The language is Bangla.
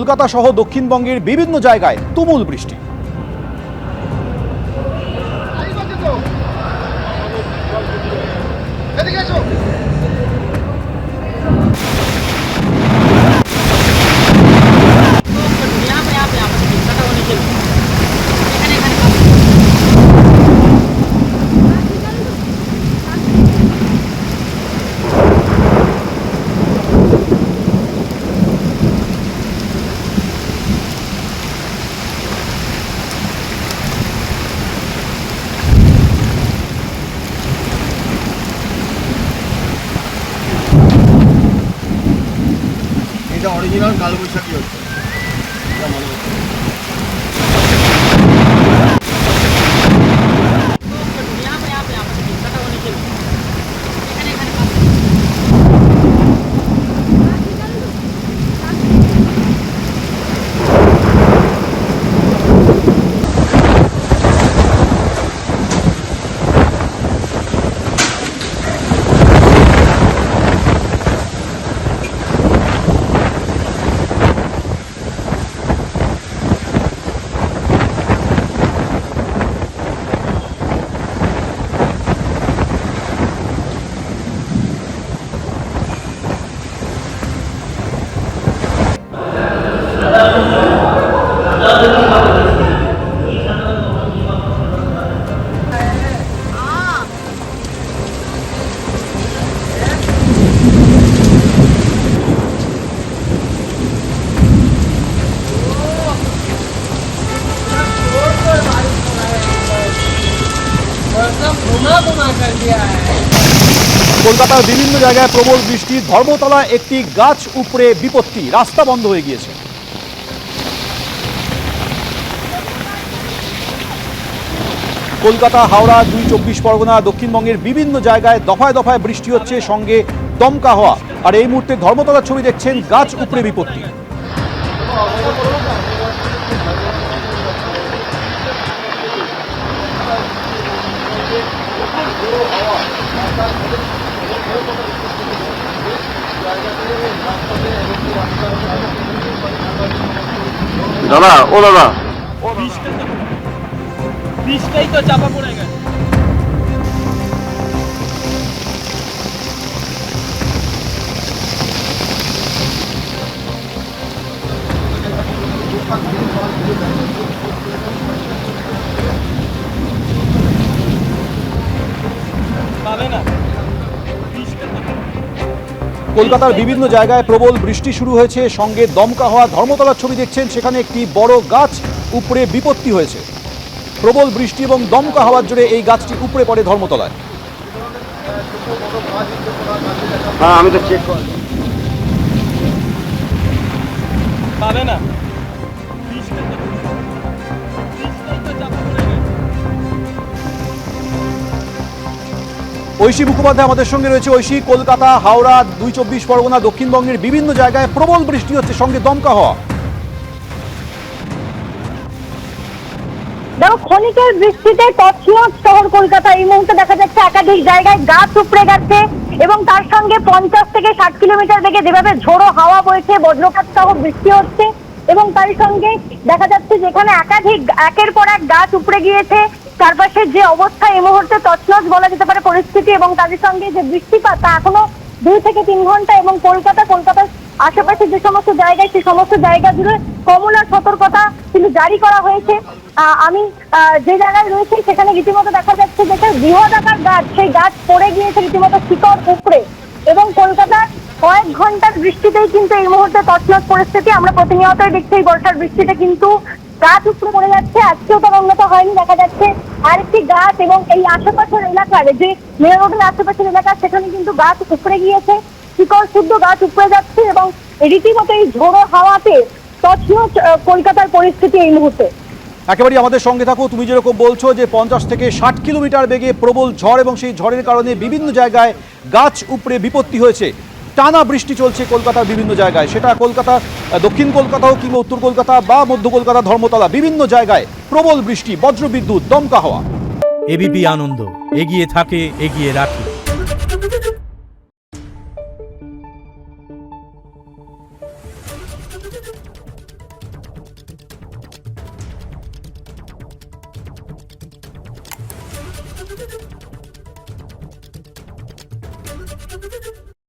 কলকাতা সহ দক্ষিণবঙ্গের বিভিন্ন জায়গায় তুমুল বৃষ্টি। এটা অরিজিনাল কালবৈশাখী হচ্ছে, এটা মনে হচ্ছে। কলকাতার বিভিন্ন জায়গায় প্রবল বৃষ্টি, ধর্মতলায় একটি গাছ উপড়ে বিপত্তি, রাস্তা বন্ধ হয়ে গিয়েছে। কলকাতা, হাওড়া, 2 চব্বিশ পরগনা, দক্ষিণবঙ্গের বিভিন্ন জায়গায় দফায় দফায় বৃষ্টি হচ্ছে, সঙ্গে দমকা হওয়া। আর এই মুহূর্তে ধর্মতলার ছবি দেখছেন, গাছ উপড়ে বিপত্তি। দাদা, ও দাদা, বৃষ্টিটাই তো চাপা পড়ে গেছে। পাবে না। কলকাতার বিভিন্ন জায়গায় প্রবল বৃষ্টি শুরু হয়েছে, সঙ্গে দমকা হওয়া। ধর্মতলার ছবি দেখছেন, সেখানে একটি বড় গাছ উপড়ে বিপত্তি হয়েছে। প্রবল বৃষ্টি এবং দমকা হওয়ার জোরে এই গাছটি উপড়ে পড়ে ধর্মতলায়। হ্যাঁ আমি তো চেক করি। পাবে না। ঐশী মুখোপাধ্যায় আমাদের সঙ্গে রয়েছে। ঐশী, কলকাতা, হাওড়া, 2 চব্বিশ পরগনা, দক্ষিণবঙ্গের বিভিন্ন জায়গায় প্রবল বৃষ্টি হচ্ছে, সঙ্গে দমকা হওয়া। দেখো, ক্ষণিকের বৃষ্টিতে তছনছ শহর কলকাতা। এই মুহূর্তে দেখা যাচ্ছে একাধিক জায়গায় গাছ উপড়ে গেছে এবং তার সঙ্গে 50 থেকে 60 কিলোমিটার বেগে যেভাবে ঝোড়ো হাওয়া বইছে, বজ্রপাত সহ বৃষ্টি হচ্ছে এবং তার সঙ্গে দেখা যাচ্ছে যেখানে একাধিক একের পর এক গাছ উপড়ে গিয়েছে। চারপাশের যে অবস্থা, এই মুহূর্তে তছনছ বলা যেতে পারে পরিস্থিতি, এবং তাদের সঙ্গে যে বৃষ্টিপাত তা এখনো 2 থেকে 3 ঘন্টা। এবং কলকাতার আশেপাশে যে সমস্ত জায়গায়, সেই সমস্ত জায়গা জুড়ে কমলা সতর্কতা কিন্তু জারি করা হয়েছে। আমি যে জায়গায় রয়েছি সেখানে রীতিমতো দেখা যাচ্ছে যে বৃহদাকার গাছ, সেই গাছ পড়ে গিয়েছে রীতিমতো শিকড় উপড়ে, এবং কলকাতার কয়েক ঘন্টার বৃষ্টিতেই কিন্তু এই মুহূর্তে তছনছ পরিস্থিতি। আমরা প্রতিনিয়তই দেখছি এই বর্ষার বৃষ্টিতে কিন্তু গাছ উপড়ে পড়ে যাচ্ছে। আজকেও তো উন্নত হয়নি, দেখা যাচ্ছে আরেকটি গাছ, এবং এই আশেপাশের এলাকার যে মেয়র রোডের আশেপাশের এলাকা, সেখানে কিন্তু গাছ উপড়ে গিয়েছে, শিকড় শুদ্ধ গাছ উপড়ে যাচ্ছে, এবং রীতিমতো এই ঝোড়ো হাওয়াতে তছনছ কলকাতার পরিস্থিতি এই মুহূর্তে। একেবারেই আমাদের সঙ্গে থাকো। তুমি যেরকম বলছো যে 50 থেকে 60 কিলোমিটার বেগে প্রবল ঝড়, এবং সেই ঝড়ের কারণে বিভিন্ন জায়গায় গাছ উপড়ে বিপত্তি হয়েছে। টানা বৃষ্টি চলছে কলকাতার বিভিন্ন জায়গায়, সেটা কলকাতা, দক্ষিণ কলকাতা হোক কিংবা উত্তর কলকাতা বা মধ্য কলকাতা, ধর্মতলা, বিভিন্ন জায়গায় প্রবল বৃষ্টি, বজ্রবিদ্যুৎ, দমকা হওয়া। এবিপি আনন্দ, এগিয়ে থাকে, এগিয়ে রাখে। do do do do